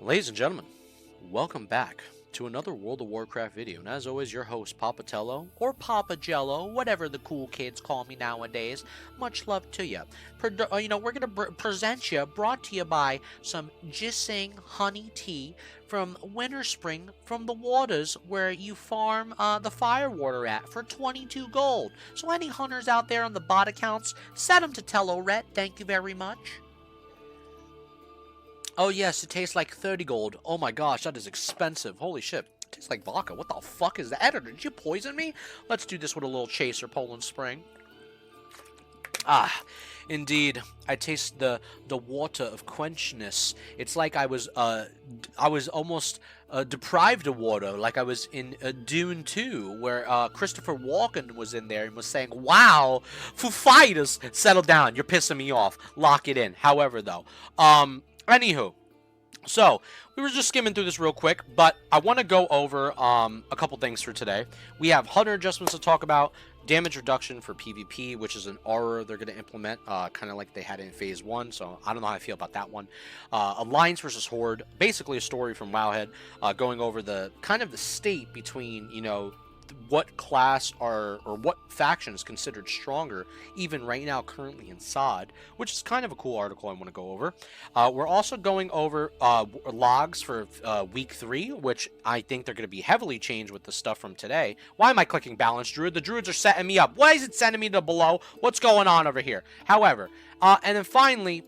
Ladies and gentlemen, welcome back to another World of Warcraft video, and as always, your host, Papatello, or Papa Jello, whatever the cool kids call me nowadays. Much love to you. We're going to present you, brought to you by some Jising honey tea from Winter Spring, from the waters where you farm the fire water at for 22 gold. So any hunters out there on the bot accounts, set them to Tello Ret, thank you very much. Oh yes, it tastes like 30 gold. Oh my gosh, that is expensive. Holy shit. It tastes like vodka. What the fuck is that? Editor, did you poison me? Let's do this with a little chaser, Poland Spring. Ah, indeed. I taste the water of quenchness. It's like I was almost deprived of water, like I was in Dune 2, where Christopher Walken was in there and was saying, "Wow, Foo Fighters, settle down. You're pissing me off. Lock it in." However, though, anywho, so we were just skimming through this real quick, but I want to go over a couple things for today. We have hunter adjustments to talk about, damage reduction for PvP, which is an aura they're going to implement, kind of like they had in Phase 1, so I don't know how I feel about that one. Alliance versus Horde, basically a story from Wowhead, going over the kind of the state between, what class or what faction is considered stronger even right now currently in SOD, which is kind of a cool article I want to go over. We're also going over logs for week 3, which I think they're going to be heavily changed with the stuff from today. Why am I clicking balance druid? The druids are setting me up. Why is it sending me to below? What's going on over here? However, and then finally,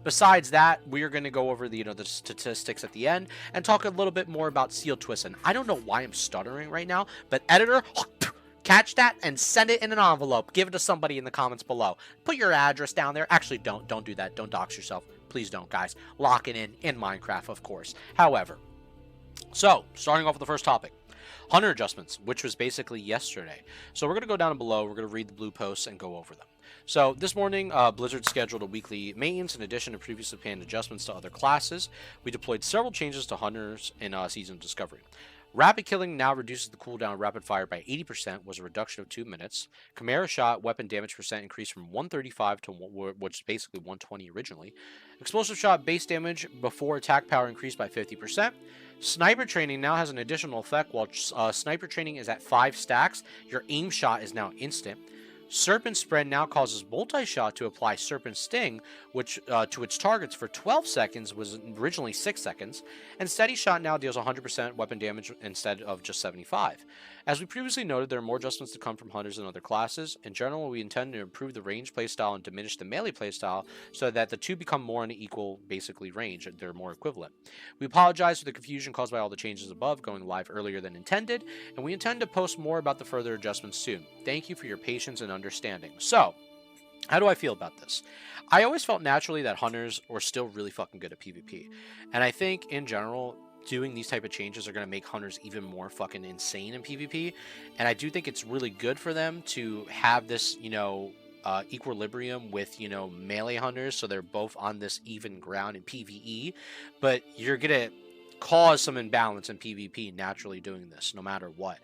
besides that, we are going to go over the statistics at the end and talk a little bit more about seal twisting. I don't know why I'm stuttering right now, but editor, catch that and send it in an envelope. Give it to somebody in the comments below. Put your address down there. Actually, don't do that. Don't dox yourself. Please don't, guys. Lock it in Minecraft, of course. However, so starting off with the first topic. Hunter adjustments, which was basically yesterday. So we're going to go down below, we're going to read the blue posts and go over them. So this morning, Blizzard scheduled a weekly maintenance in addition to previously planned adjustments to other classes. We deployed several changes to hunters in Season of Discovery. Rapid killing now reduces the cooldown of rapid fire by 80%, was a reduction of 2 minutes. Chimera shot weapon damage percent increased from 135 to which is basically 120 originally. Explosive shot base damage before attack power increased by 50%. Sniper training now has an additional effect. While sniper training is at 5 stacks, your aim shot is now instant. Serpent Spread now causes multi-shot to apply Serpent Sting, which to its targets for 12 seconds was originally 6 seconds, and Steady Shot now deals 100% weapon damage instead of just 75. As we previously noted, there are more adjustments to come from hunters and other classes. In general, we intend to improve the range playstyle and diminish the melee playstyle so that the two become more in equal, basically, range. They're more equivalent. We apologize for the confusion caused by all the changes above going live earlier than intended, and we intend to post more about the further adjustments soon. Thank you for your patience and understanding. So, how do I feel about this? I always felt naturally that hunters were still really fucking good at PvP. And I think, in general, doing these type of changes are going to make hunters even more fucking insane in PvP. And I do think it's really good for them to have this, equilibrium with, melee hunters, so they're both on this even ground in PvE. But you're going to cause some imbalance in PvP naturally doing this, no matter what.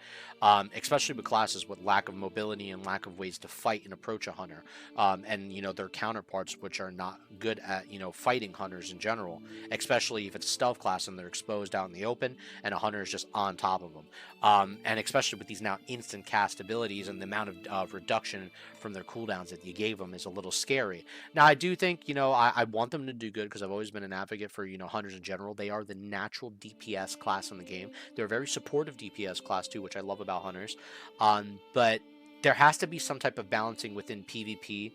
Especially with classes with lack of mobility and lack of ways to fight and approach a hunter. And, their counterparts, which are not good at, fighting hunters in general, especially if it's a stealth class and they're exposed out in the open and a hunter is just on top of them. And especially with these now instant cast abilities and the amount of reduction from their cooldowns that you gave them is a little scary. Now, I do think, I want them to do good because I've always been an advocate for, hunters in general. They are the natural DPS class in the game. They're a very supportive DPS class too, which I love about hunters. But there has to be some type of balancing within PvP.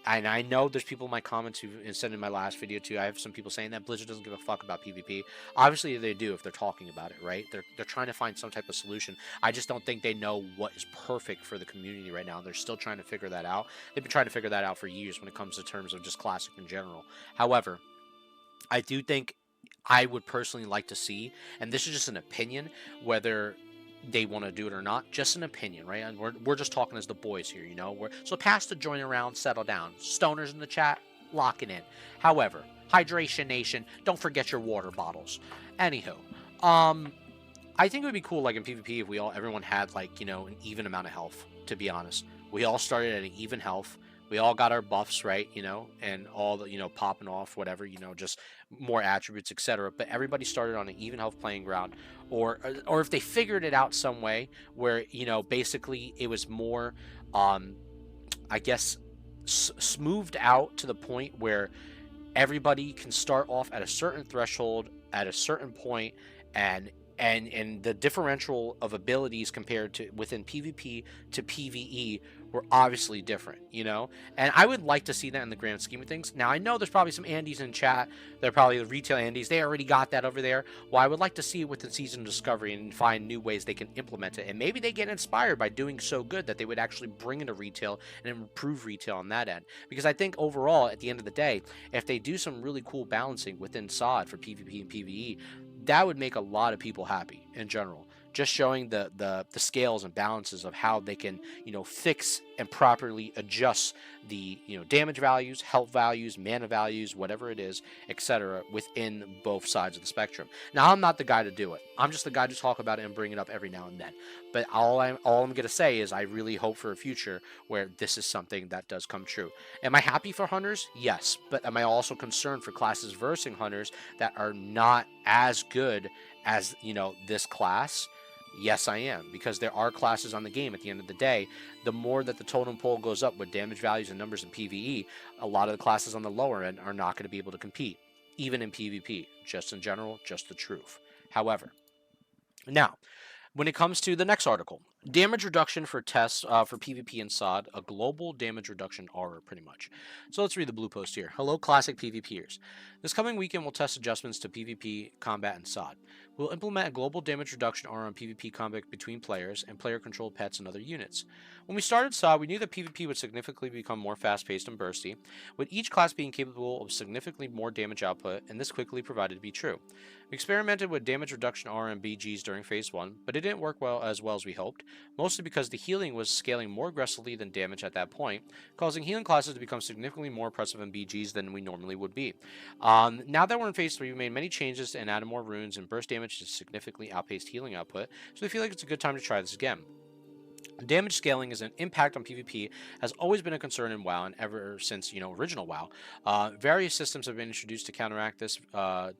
And I know there's people in my comments who said in my last video too, I have some people saying that Blizzard doesn't give a fuck about PvP. Obviously they do if they're talking about it, right? They're trying to find some type of solution. I just don't think they know what is perfect for the community right now. They're still trying to figure that out. They've been trying to figure that out for years when it comes to terms of just Classic in general. However, I do think I would personally like to see, and this is just an opinion, whether they want to do it or not, just an opinion, right? And we're just talking as the boys here, so pass the joint around, settle down. Stoners in the chat, lock it in. However, Hydration Nation, don't forget your water bottles. Anywho, I think it would be cool, like in PvP, if everyone had an even amount of health. To be honest, we all started at an even health. We all got our buffs, right? And all the, popping off, whatever, just more attributes, etc. But everybody started on an even health playing ground, or if they figured it out some way where, basically it was more, um, I guess, smoothed out to the point where everybody can start off at a certain threshold at a certain point, and the differential of abilities compared to within PvP to PvE were obviously different. And I would like to see that in the grand scheme of things. Now, I know there's probably some Andes in chat. They're probably the retail Andes. They already got that over there. Well, I would like to see it within Season of Discovery and find new ways they can implement it. And maybe they get inspired by doing so good that they would actually bring into retail and improve retail on that end. Because I think overall, at the end of the day, if they do some really cool balancing within SOD for PvP and PvE, that would make a lot of people happy in general. Just showing the scales and balances of how they can, fix and properly adjust the, damage values, health values, mana values, whatever it is, etc., within both sides of the spectrum. Now, I'm not the guy to do it. I'm just the guy to talk about it and bring it up every now and then. But all I'm gonna say is I really hope for a future where this is something that does come true. Am I happy for hunters? Yes. But am I also concerned for classes versing hunters that are not as good as, this class? Yes, I am, because there are classes on the game at the end of the day. The more that the totem pole goes up with damage values and numbers in PvE, a lot of the classes on the lower end are not going to be able to compete, even in PvP. Just in general, just the truth. However, now, when it comes to the next article, damage reduction for tests for PvP and SOD, a global damage reduction aura, pretty much. So let's read the blue post here. Hello, classic PvPers. This coming weekend, we'll test adjustments to PvP, combat, and SOD. We'll implement a global damage reduction aura on PvP combat between players and player-controlled pets and other units. When we started SOD, we knew that PvP would significantly become more fast-paced and bursty, with each class being capable of significantly more damage output, and this quickly provided to be true. We experimented with damage reduction aura and BGs during Phase 1, but it didn't work well as we hoped, mostly because the healing was scaling more aggressively than damage at that point, causing healing classes to become significantly more oppressive in BGs than we normally would be. Now that we're in Phase 3, we made many changes and added more runes, and burst damage has significantly outpaced healing output, so we feel like it's a good time to try this again. Damage scaling is an impact on PvP has always been a concern in WoW, and ever since original WoW, various systems have been introduced to counteract this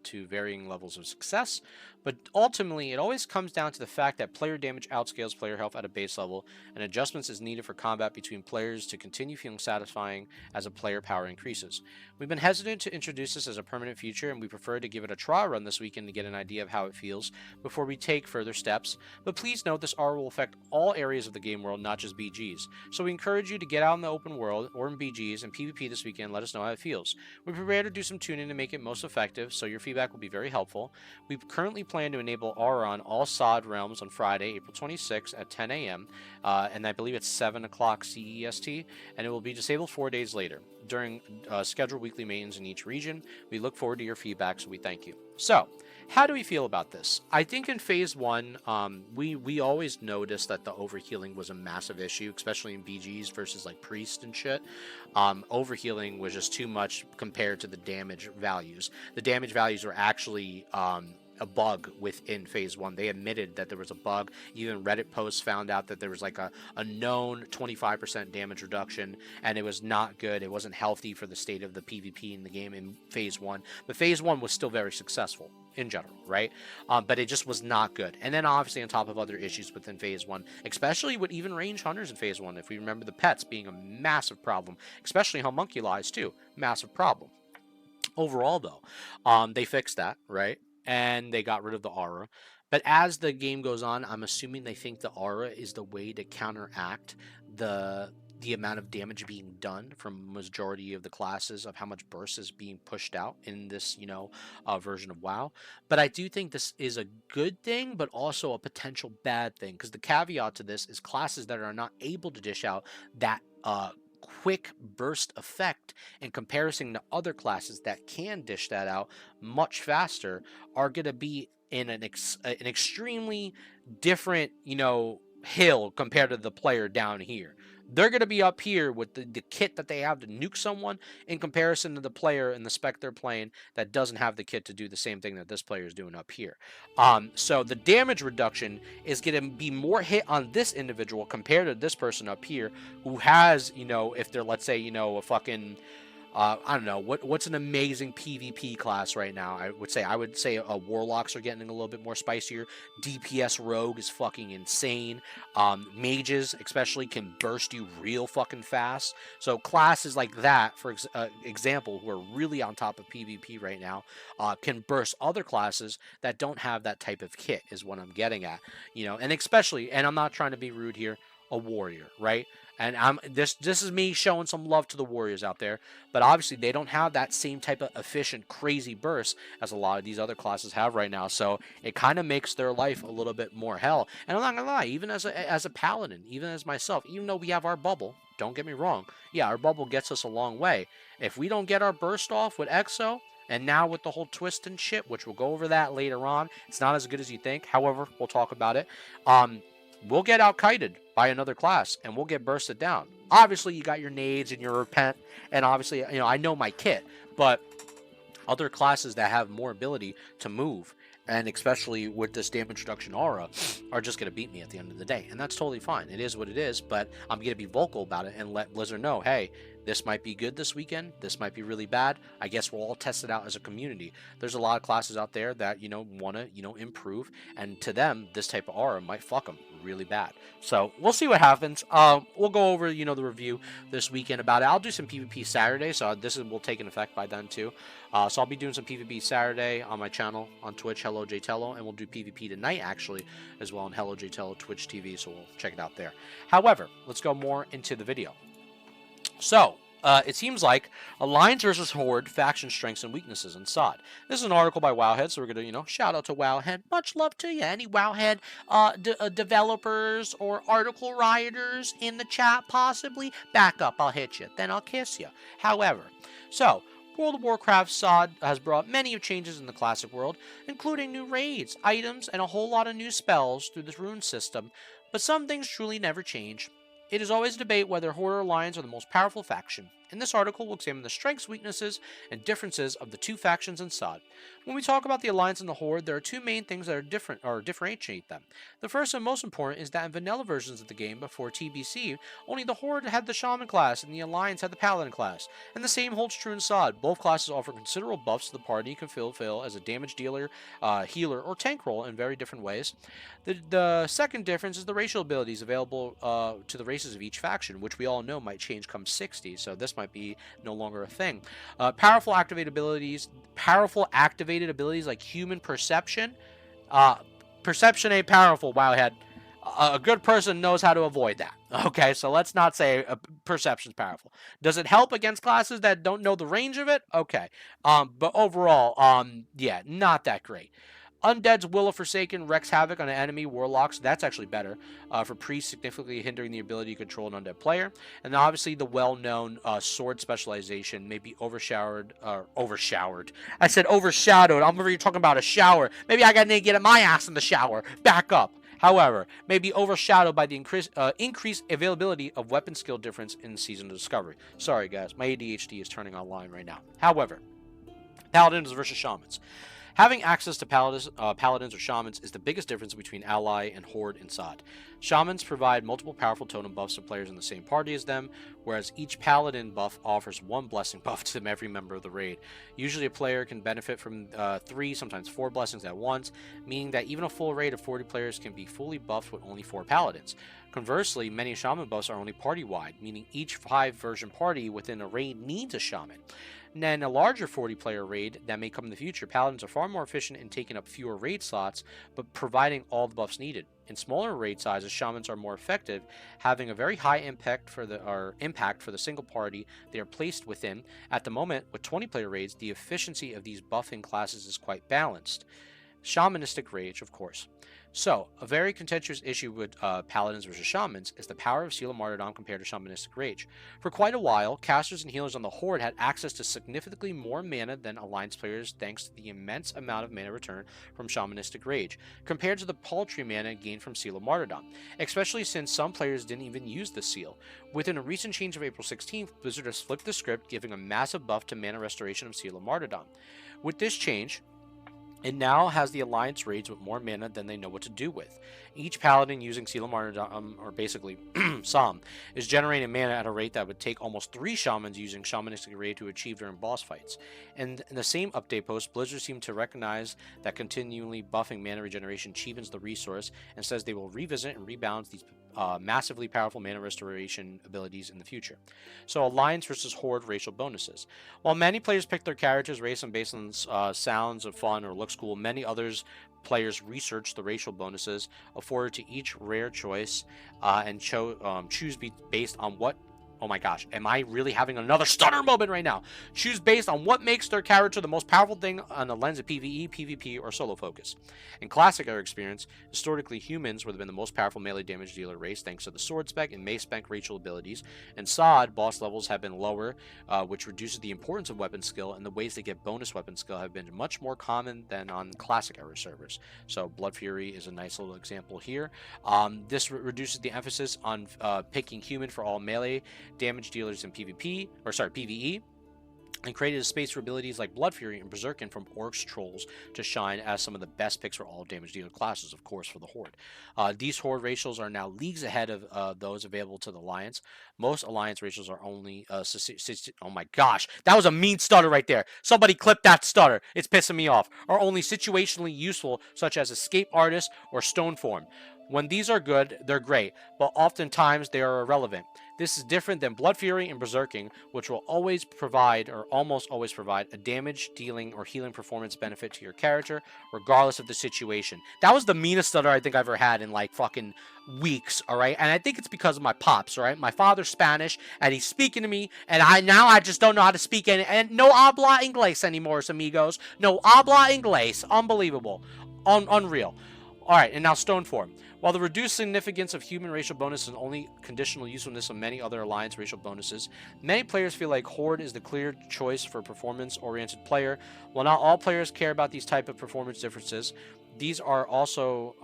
to varying levels of success. But ultimately, it always comes down to the fact that player damage outscales player health at a base level, and adjustments is needed for combat between players to continue feeling satisfying as a player power increases. We've been hesitant to introduce this as a permanent feature, and we prefer to give it a trial run this weekend to get an idea of how it feels before we take further steps. But please note this aura will affect all areas of the game world, not just BGs. So we encourage you to get out in the open world or in BGs and PvP this weekend and let us know how it feels. We prepare to do some tuning to make it most effective, so your feedback will be very helpful. We currently plan to enable aura on all SOD realms on Friday, April 26th at 10 a.m., and I believe it's 7 o'clock CEST, and it will be disabled 4 days later during scheduled weekly maintenance in each region. We look forward to your feedback, so we thank you. So, how do we feel about this? I think in Phase 1, we always noticed that the overhealing was a massive issue, especially in BGs versus like Priest and shit. Overhealing was just too much compared to the damage values. The damage values were actually a bug within Phase 1. They admitted that there was a bug. Even Reddit posts found out that there was like a known 25% damage reduction, and it was not good. It wasn't healthy for the state of the PvP in the game in Phase 1. But Phase 1 was still very successful in general, right? But it just was not good. And then obviously on top of other issues within Phase 1, especially with even range hunters in Phase 1, if we remember the pets being a massive problem, especially homunculi too, massive problem. Overall though, they fixed that, right? And they got rid of the aura. But as the game goes on, I'm assuming they think the aura is the way to counteract the amount of damage being done from majority of the classes, of how much burst is being pushed out in this version of WoW. But I do think this is a good thing, but also a potential bad thing, because the caveat to this is classes that are not able to dish out that quick burst effect in comparison to other classes that can dish that out much faster are going to be in an extremely different hill compared to the player down here. They're going to be up here with the kit that they have to nuke someone in comparison to the player and the spec they're playing that doesn't have the kit to do the same thing that this player is doing up here. So the damage reduction is going to be more hit on this individual compared to this person up here who has, if they're, let's say, a fucking I don't know what's an amazing PvP class right now. I would say warlocks are getting a little bit more spicier. DPS rogue is fucking insane. Mages especially can burst you real fucking fast. So classes like that, for example, who are really on top of PvP right now, can burst other classes that don't have that type of kit. Is what I'm getting at. And especially, and I'm not trying to be rude here, a warrior, right? And this is me showing some love to the warriors out there, but obviously they don't have that same type of efficient, crazy burst as a lot of these other classes have right now. So it kind of makes their life a little bit more hell. And I'm not gonna lie, even as a paladin, even as myself, even though we have our bubble, don't get me wrong, yeah, our bubble gets us a long way. If we don't get our burst off with Exo, and now with the whole twist and shit, which we'll go over that later on, it's not as good as you think. However, we'll talk about it. We'll get out-kited by another class, and we'll get bursted down. Obviously, you got your nades and your repent, and obviously, I know my kit, but other classes that have more ability to move, and especially with this damage reduction aura, are just going to beat me at the end of the day, and that's totally fine. It is what it is, but I'm going to be vocal about it and let Blizzard know, hey, this might be good this weekend. This might be really bad. I guess we'll all test it out as a community. There's a lot of classes out there that, want to, improve. And to them, this type of aura might fuck them really bad. So we'll see what happens. We'll go over, the review this weekend about it. I'll do some PvP Saturday. So this will take an effect by then too. So I'll be doing some PvP Saturday on my channel on Twitch, Hello JTello. And we'll do PvP tonight actually as well on Hello JTello Twitch TV. So we'll check it out there. However, let's go more into the video. So, it seems like Alliance versus Horde, faction strengths and weaknesses in SOD. This is an article by Wowhead, so we're going to, shout out to Wowhead. Much love to you. Any Wowhead developers or article writers in the chat, possibly? Back up, I'll hit you. Then I'll kiss you. However, so, World of Warcraft SOD has brought many changes in the classic world, including new raids, items, and a whole lot of new spells through this rune system, but some things truly never change. It is always a debate whether Horde or Alliance are the most powerful faction. In this article, we'll examine the strengths, weaknesses, and differences of the two factions in SOD. When we talk about the Alliance and the Horde, there are two main things that are different or differentiate them. The first and most important is that in vanilla versions of the game before TBC, only the Horde had the Shaman class and the Alliance had the Paladin class. And the same holds true in SOD. Both classes offer considerable buffs to the party and can fulfill as a damage dealer, healer, or tank role in very different ways. The second difference is the racial abilities available to the races of each faction, which we all know might change come 60, so this might be no longer a thing. Powerful activated abilities like human perception. Perception ain't powerful, Wowhead. A good person knows how to avoid that. Okay, so let's not say perception's powerful. Does it help against classes that don't know the range of it? Okay. But overall, yeah, not that great. Undead's Will of Forsaken wreaks havoc on an enemy warlocks. That's actually better for priests, significantly hindering the ability to control an undead player. And then obviously the well-known sword specialization may be overshowered. I said overshadowed. I'm already talking about a shower. Maybe I got to get my ass in the shower. Back up. However, may be overshadowed by the increased availability of weapon skill difference in Season of Discovery. Sorry, guys. My ADHD is turning online right now. However, Paladins versus Shamans. Having access to paladins or shamans is the biggest difference between ally and horde in SOD. Shamans provide multiple powerful totem buffs to players in the same party as them, whereas each paladin buff offers one blessing buff to every member of the raid. Usually a player can benefit from 3, sometimes 4 blessings at once, meaning that even a full raid of 40 players can be fully buffed with only 4 paladins. Conversely, many shaman buffs are only party-wide, meaning each 5-version party within a raid needs a shaman. And then a larger 40-player raid that may come in the future, paladins are far more efficient in taking up fewer raid slots, but providing all the buffs needed. In smaller raid sizes, shamans are more effective, having a very high impact for the single party they are placed within. At the moment, with 20-player raids, the efficiency of these buffing classes is quite balanced. Shamanistic rage, of course. So, a very contentious issue with paladins versus shamans is the power of Seal of Martyrdom compared to shamanistic rage. For quite a while, casters and healers on the Horde had access to significantly more mana than Alliance players thanks to the immense amount of mana return from shamanistic rage, compared to the paltry mana gained from Seal of Martyrdom, especially since some players didn't even use the seal. Within a recent change of April 16th, Blizzard has flipped the script, giving a massive buff to mana restoration of Seal of Martyrdom. With this change, it now has the Alliance raids with more mana than they know what to do with. Each paladin using Seal of Martyrdom, or basically Psalm, is generating mana at a rate that would take almost 3 shamans using Shamanistic Raid to achieve during boss fights. And in the same update post, Blizzard seemed to recognize that continually buffing mana regeneration cheapens the resource and says they will revisit and rebalance these massively powerful mana restoration abilities in the future. So, Alliance versus Horde racial bonuses. While many players pick their characters based on sounds of fun or looks cool, many others players research the racial bonuses afforded to each rare choice and choose based on what. Oh my gosh, am I really having another stutter moment right now? Choose based on what makes their character the most powerful thing on the lens of PvE, PvP, or solo focus. In classic era experience, historically humans would have been the most powerful melee damage dealer race thanks to the sword spec and mace spec racial abilities. In SOD, boss levels have been lower, which reduces the importance of weapon skill, and the ways to get bonus weapon skill have been much more common than on classic era servers. So Blood Fury is a nice little example here. This reduces the emphasis on picking human for all melee damage dealers in PvE, and created a space for abilities like Blood Fury and Berserkin from Orcs Trolls to shine as some of the best picks for all damage dealer classes, of course, for the Horde. These Horde racials are now leagues ahead of those available to the Alliance. Most Alliance racials are only... oh my gosh, that was a mean stutter right there. Somebody clip that stutter. It's pissing me off. Are only situationally useful, such as Escape Artist or Stone Form. When these are good, they're great, but oftentimes they are irrelevant. This is different than Blood Fury and Berserking, which will always provide, or almost always provide, a damage, dealing, or healing performance benefit to your character, regardless of the situation. That was the meanest stutter I think I've ever had in like fucking weeks, alright? And I think it's because of my pops, alright? My father's Spanish, and he's speaking to me, and I just don't know how to speak any, and no habla inglés anymore, amigos. No habla inglés. Unbelievable. Unreal. Alright, and now Stone Form. While the reduced significance of human racial bonus is only conditional usefulness of many other Alliance racial bonuses, many players feel like Horde is the clear choice for a performance-oriented player. While not all players care about these type of performance differences, these are also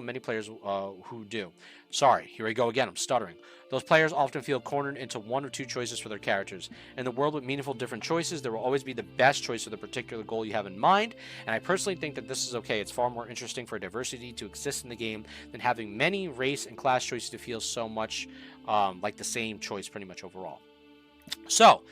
many players who do. Sorry, here we go again, I'm stuttering. Those players often feel cornered into one or two choices for their characters. In the world with meaningful different choices, there will always be the best choice for the particular goal you have in mind, and I personally think that this is okay. It's far more interesting for diversity to exist in the game than having many race and class choices to feel so much like the same choice pretty much overall. So,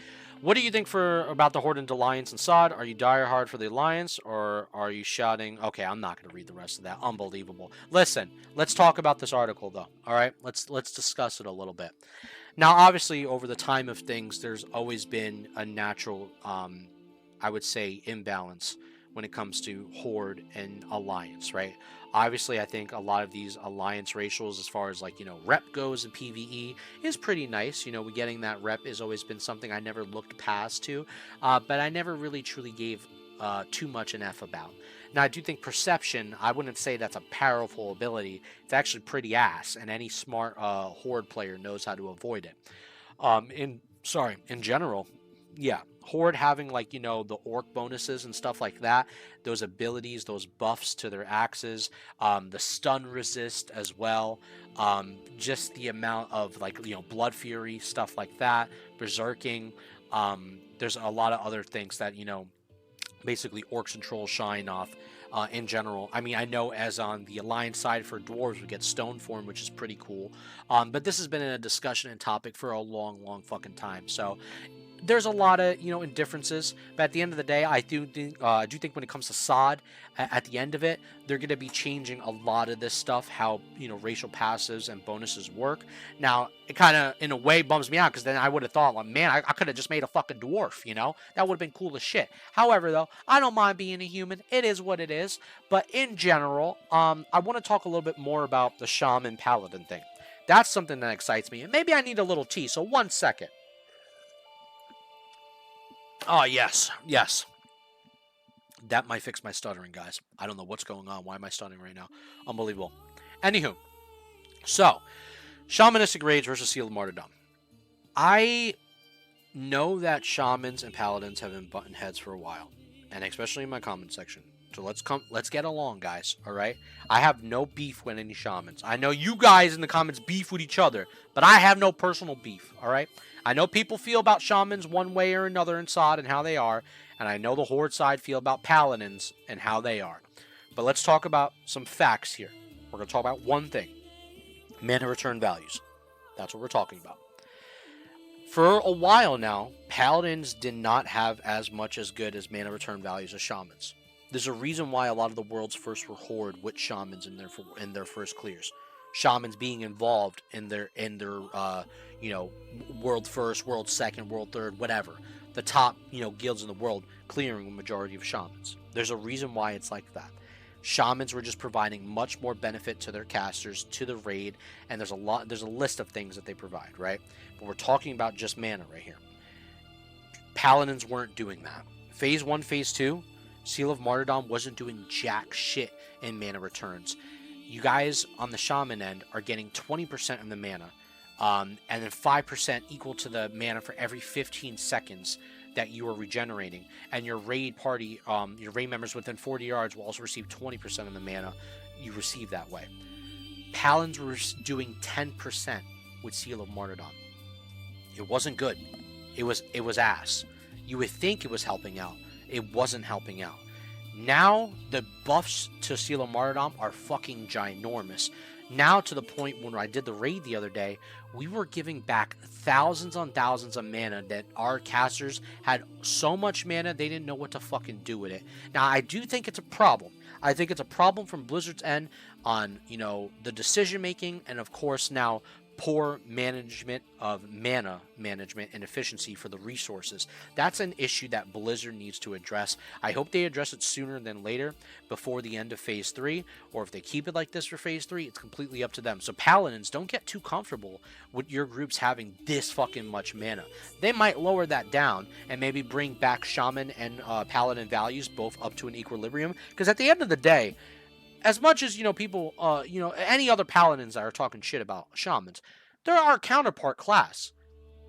what do you think about the Horde and Alliance and SOD? Are you diehard for the Alliance, or are you shouting? Okay, I'm not going to read the rest of that. Unbelievable. Listen, let's talk about this article, though. All right, let's discuss it a little bit. Now, obviously, over the time of things, there's always been a natural, I would say, imbalance when it comes to Horde and Alliance, right? Obviously, I think a lot of these Alliance racials, as far as like, rep goes in PvE, is pretty nice. Getting that rep has always been something I never looked past to, but I never really truly gave too much an F about. Now, I do think Perception, I wouldn't say that's a powerful ability. It's actually pretty ass, and any smart Horde player knows how to avoid it. In general, yeah, Horde having like the orc bonuses and stuff like that, those abilities, those buffs to their axes, the stun resist as well, just the amount of like Blood Fury, stuff like that, Berserking. There's a lot of other things that basically orcs and trolls shine off. In general, I mean, I know as on the Alliance side for dwarves, we get Stone Form, which is pretty cool. But this has been in a discussion and topic for a long fucking time. So there's a lot of indifferences, but at the end of the day, I do think when it comes to SOD, at the end of it, they're going to be changing a lot of this stuff, how racial passives and bonuses work. Now, it kind of in a way bums me out, because then I would have thought, well, man, I could have just made a fucking dwarf, that would have been cool as shit. However, though, I don't mind being a human. It is what it is. But in general, I want to talk a little bit more about the shaman paladin thing. That's something that excites me, and maybe I need a little tea. So 1 second. Oh, yes. That might fix my stuttering, guys. I don't know what's going on. Why am I stuttering right now? Unbelievable. Anywho, so Shamanistic Rage versus Seal of Martyrdom. I know that shamans and paladins have been button heads for a while, and especially in my comment section. So let's get along, guys. All right. I have no beef with any shamans. I know you guys in the comments beef with each other, but I have no personal beef. All right. I know people feel about shamans one way or another in SOD and how they are, and I know the Horde side feel about paladins and how they are. But let's talk about some facts here. We're gonna talk about one thing: mana return values. That's what we're talking about. For a while now, paladins did not have as much as good as mana return values as shamans. There's a reason why a lot of the worlds first were Horde with shamans in their first clears. Shamans being involved in their world first, world second, world third, whatever. The top guilds in the world clearing a majority of shamans. There's a reason why it's like that. Shamans were just providing much more benefit to their casters, to the raid, and there's a list of things that they provide, right? But we're talking about just mana right here. Paladins weren't doing that. Phase 1, Phase 2, Seal of Martyrdom wasn't doing jack shit in mana returns. You guys on the Shaman end are getting 20% of the mana, and then 5% equal to the mana for every 15 seconds that you are regenerating, and your raid party, your raid members within 40 yards will also receive 20% of the mana you receive that way. Paladins were doing 10% with Seal of Martyrdom. It wasn't good. It was ass. You would think it was helping out. It wasn't helping out. Now the buffs to Seal of Martyrdom are fucking ginormous. Now to the point when I did the raid the other day, we were giving back thousands on thousands of mana that our casters had so much mana they didn't know what to fucking do with it. Now I do think it's a problem. I think it's a problem from Blizzard's end on, the decision making, and of course now poor management of mana management and efficiency for the resources. That's an issue that Blizzard needs to address. I hope they address it sooner than later, before the end of Phase 3, or if they keep it like this for Phase 3, it's completely up to them. So Paladins, don't get too comfortable with your groups having this fucking much mana. They might lower that down and maybe bring back Shaman and Paladin values both up to an equilibrium, because at the end of the day, as much as people, any other paladins that are talking shit about shamans, they're our counterpart class.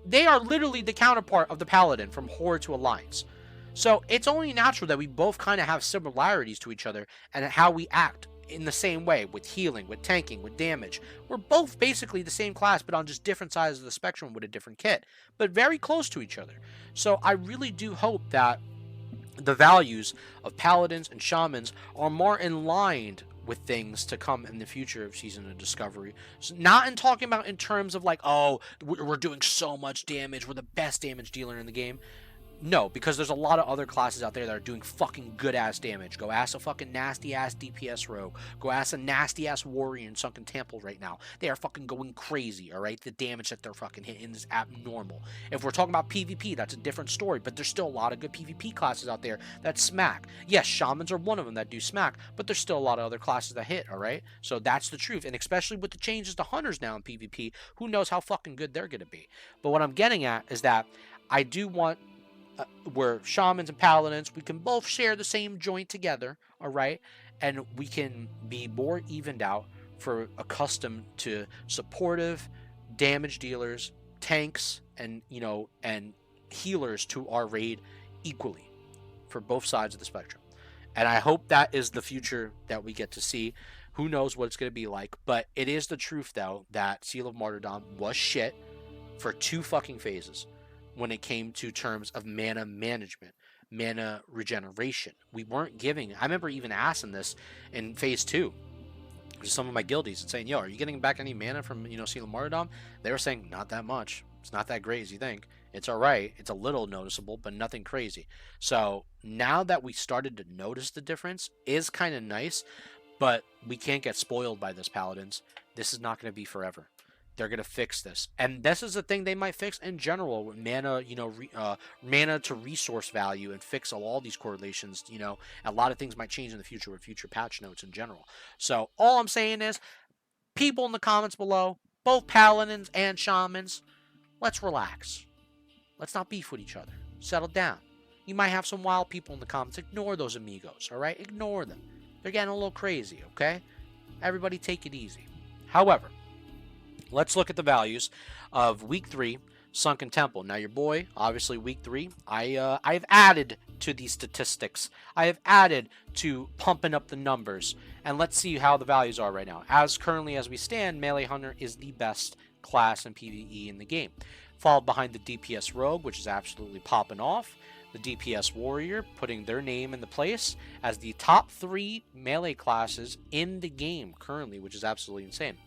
They are literally the counterpart of the paladin from Horde to Alliance. So it's only natural that we both kind of have similarities to each other and how we act in the same way, with healing, with tanking, with damage. We're both basically the same class, but on just different sides of the spectrum with a different kit, but very close to each other. So I really do hope that the values of paladins and shamans are more in line with things to come in the future of Season of Discovery. So not in talking about in terms of like, oh, we're doing so much damage, we're the best damage dealer in the game. No, because there's a lot of other classes out there that are doing fucking good-ass damage. Go ask a fucking nasty-ass DPS rogue. Go ask a nasty-ass warrior in Sunken Temple right now. They are fucking going crazy, alright? The damage that they're fucking hitting is abnormal. If we're talking about PvP, that's a different story, but there's still a lot of good PvP classes out there that smack. Yes, Shamans are one of them that do smack, but there's still a lot of other classes that hit, alright? So that's the truth, and especially with the changes to Hunters now in PvP, who knows how fucking good they're gonna be. But what I'm getting at is that I do want where shamans and paladins, we can both share the same joint together, all right, and we can be more evened out for accustomed to supportive damage dealers, tanks, and and healers to our raid equally for both sides of the spectrum. And I hope that is the future that we get to see. Who knows what it's going to be like, but it is the truth though that Seal of Martyrdom was shit for 2 fucking phases when it came to terms of mana management, mana regeneration. We weren't giving. I remember even asking this in Phase 2 to some of my guildies and saying, yo, are you getting back any mana from, Seal of Martyrdom? They were saying, not that much. It's not that great as you think. It's all right. It's a little noticeable, but nothing crazy. So now that we started to notice the difference is kind of nice, but we can't get spoiled by this, Paladins. This is not going to be forever. They're going to fix this. And this is a thing they might fix in general with mana, mana to resource value, and fix all these correlations. A lot of things might change in the future with future patch notes in general. So all I'm saying is, people in the comments below, both paladins and shamans, let's relax. Let's not beef with each other. Settle down. You might have some wild people in the comments. Ignore those amigos, all right? Ignore them. They're getting a little crazy, okay? Everybody take it easy. However, let's look at the values of Week 3, Sunken Temple. Now, your boy, obviously, Week 3, I've added to these statistics. I have added to pumping up the numbers. And let's see how the values are right now. As currently as we stand, Melee Hunter is the best class in PvE in the game. Followed behind the DPS Rogue, which is absolutely popping off. The DPS Warrior, putting their name in the place as the top 3 melee classes in the game currently, which is absolutely insane.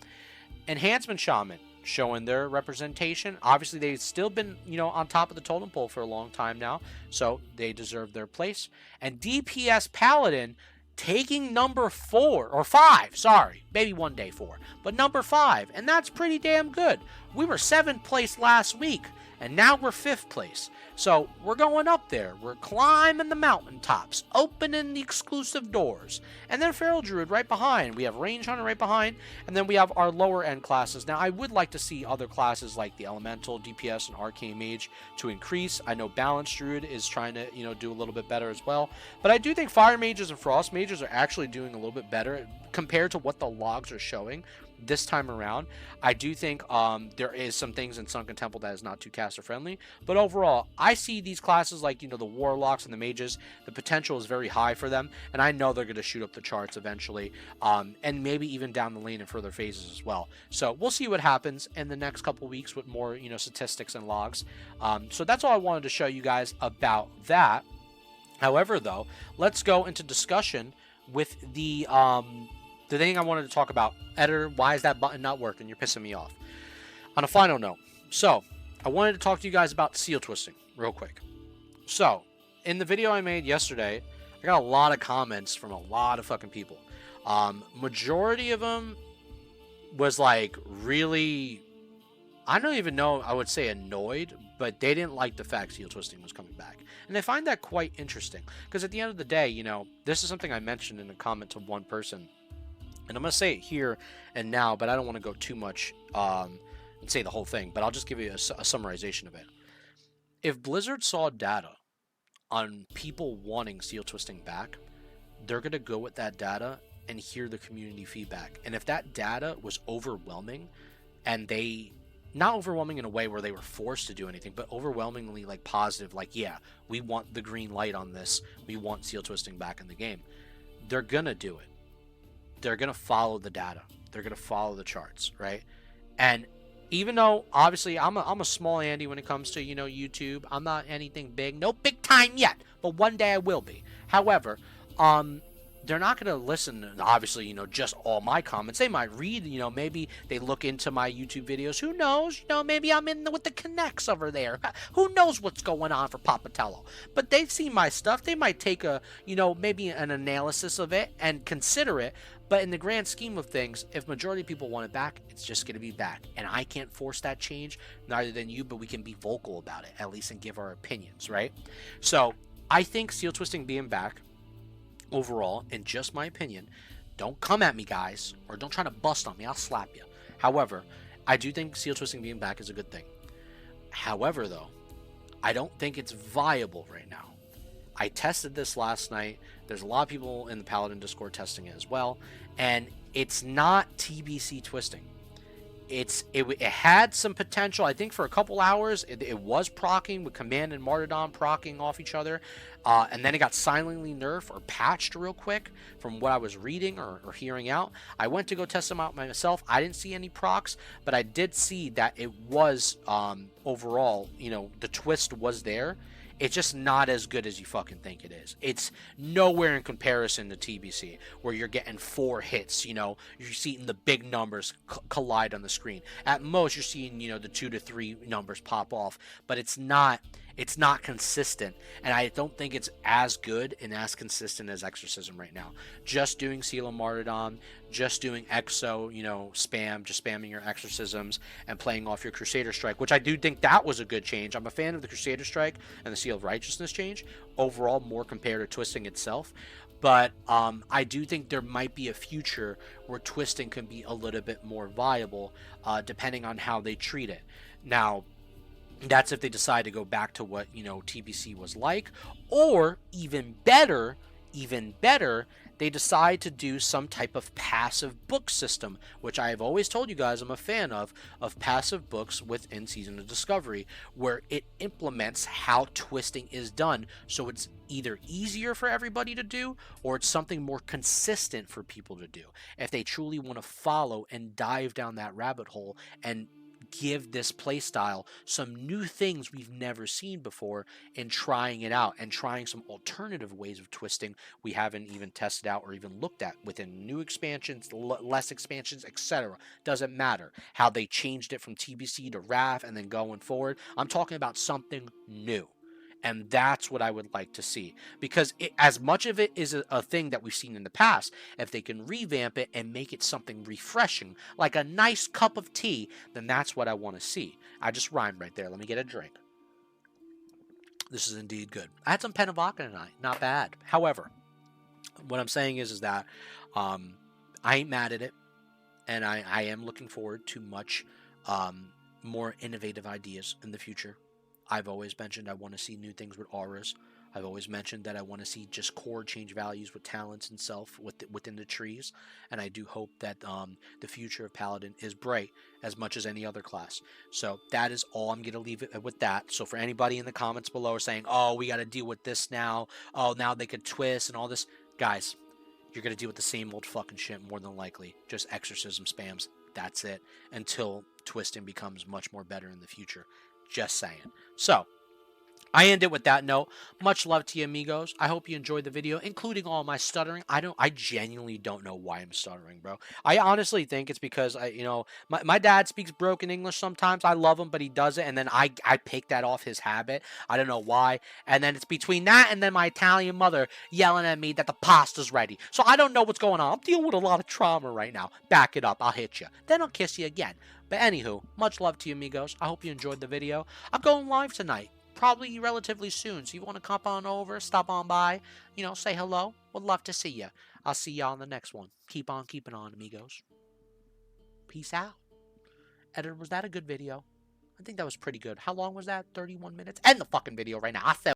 Enhancement Shaman, showing their representation. Obviously, they've still been, on top of the totem pole for a long time now, so they deserve their place. And DPS Paladin taking number 4, or 5, sorry, maybe one day 4, but number 5, and that's pretty damn good. We were 7th place last week, and now we're 5th place. So we're going up there. We're climbing the mountaintops, opening the exclusive doors. And then Feral Druid right behind. We have Range Hunter right behind. And then we have our lower end classes. Now, I would like to see other classes like the Elemental, DPS, and Arcane Mage to increase. I know Balanced Druid is trying to, do a little bit better as well. But I do think Fire Mages and Frost Mages are actually doing a little bit better compared to what the logs are showing this time around. I do think there is some things in Sunken Temple that is not too caster friendly, but overall I see these classes like the Warlocks and the Mages, the potential is very high for them, and I know they're going to shoot up the charts eventually, and maybe even down the lane in further phases as well. So we'll see what happens in the next couple weeks with more statistics and logs. So that's all I wanted to show you guys about that. However, though, let's go into discussion with the thing I wanted to talk about. Editor, why is that button not working? You're pissing me off. On a final note, so I wanted to talk to you guys about seal twisting real quick. So in the video I made yesterday, I got a lot of comments from a lot of fucking people. Majority of them was like really, I don't even know, I would say annoyed, but they didn't like the fact seal twisting was coming back. And I find that quite interesting because at the end of the day, this is something I mentioned in a comment to one person. And I'm going to say it here and now, but I don't want to go too much and say the whole thing, but I'll just give you a summarization of it. If Blizzard saw data on people wanting seal twisting back, they're going to go with that data and hear the community feedback. And if that data was overwhelming, and not overwhelming in a way where they were forced to do anything, but overwhelmingly like positive, like, yeah, we want the green light on this, we want seal twisting back in the game, they're going to do it. They're going to follow the data. They're going to follow the charts, right? And even though, obviously, I'm a small Andy when it comes to, YouTube. I'm not anything big. No big time yet. But one day I will be. However, they're not going to listen, obviously, just all my comments. They might read, maybe they look into my YouTube videos. Who knows? Maybe I'm in with the connects over there. Who knows what's going on for Papatello? But they've seen my stuff. They might take a, maybe an analysis of it and consider it. But in the grand scheme of things, if majority of people want it back, it's just going to be back. And I can't force that change, neither than you, but we can be vocal about it, at least, and give our opinions, right? So I think seal twisting being back, overall, in just my opinion, don't come at me, guys, or don't try to bust on me. I'll slap you. However, I do think seal twisting being back is a good thing. However, though, I don't think it's viable right now. I tested this last night. There's a lot of people in the Paladin Discord testing it as well, and it's not TBC twisting. It had some potential. I think for a couple hours it was proccing with Command and Martyrdom proccing off each other, and then it got silently nerfed or patched real quick from what I was reading or hearing out. I went to go test them out myself. I didn't see any procs, but I did see that it was overall, the twist was there. It's just not as good as you fucking think it is. It's nowhere in comparison to TBC, where you're getting 4 hits, you're seeing the big numbers collide on the screen. At most, you're seeing, the 2 to 3 numbers pop off, but it's not consistent, and I don't think it's as good and as consistent as Exorcism right now. Just doing Seal of Martyrdom, just doing Exo, just spamming your Exorcisms and playing off your Crusader Strike, which I do think that was a good change. I'm a fan of the Crusader Strike and the Seal of Righteousness change, overall more compared to twisting itself. But I do think there might be a future where twisting can be a little bit more viable, depending on how they treat it. Now, That's if they decide to go back to what, TBC was like, or even better, they decide to do some type of passive book system, which I have always told you guys I'm a fan of passive books within Season of Discovery, where it implements how twisting is done, so it's either easier for everybody to do, or it's something more consistent for people to do. If they truly want to follow and dive down that rabbit hole and give this playstyle some new things we've never seen before, and trying it out and trying some alternative ways of twisting we haven't even tested out or even looked at within new expansions, less expansions, etc. Doesn't matter how they changed it from TBC to RAF and then going forward. I'm talking about something new. And that's what I would like to see. Because as much of it is a thing that we've seen in the past, if they can revamp it and make it something refreshing, like a nice cup of tea, then that's what I want to see. I just rhymed right there. Let me get a drink. This is indeed good. I had some pen and vodka tonight. Not bad. However, what I'm saying is that I ain't mad at it. And I am looking forward to much more innovative ideas in the future. I've always mentioned I want to see new things with auras. I've always mentioned that I want to see just core change values with talents and self within the trees. And I do hope that the future of Paladin is bright as much as any other class. So that is all. I'm going to leave it with that. So for anybody in the comments below saying, oh, we got to deal with this now. Oh, now they could twist and all this. Guys, you're going to deal with the same old fucking shit more than likely. Just exorcism spams. That's it. Until twisting becomes much more better in the future. Just saying. So, I end it with that note. Much love to you, amigos. I hope you enjoyed the video, including all my stuttering. I genuinely don't know why I'm stuttering, bro. I honestly think it's because my dad speaks broken English sometimes. I love him, but he does it, and then I pick that off his habit. I don't know why. And then it's between that and then my Italian mother yelling at me that the pasta's ready. So I don't know what's going on. I'm dealing with a lot of trauma right now. Back it up. I'll hit you. Then I'll kiss you again. But anywho, much love to you, amigos. I hope you enjoyed the video. I'm going live tonight. Probably relatively soon. So if you want to come on over, stop on by, say hello. Would love to see you. I'll see y'all in the next one. Keep on keeping on, amigos. Peace out. Editor, was that a good video? I think that was pretty good. How long was that? 31 minutes? End the fucking video right now. I said...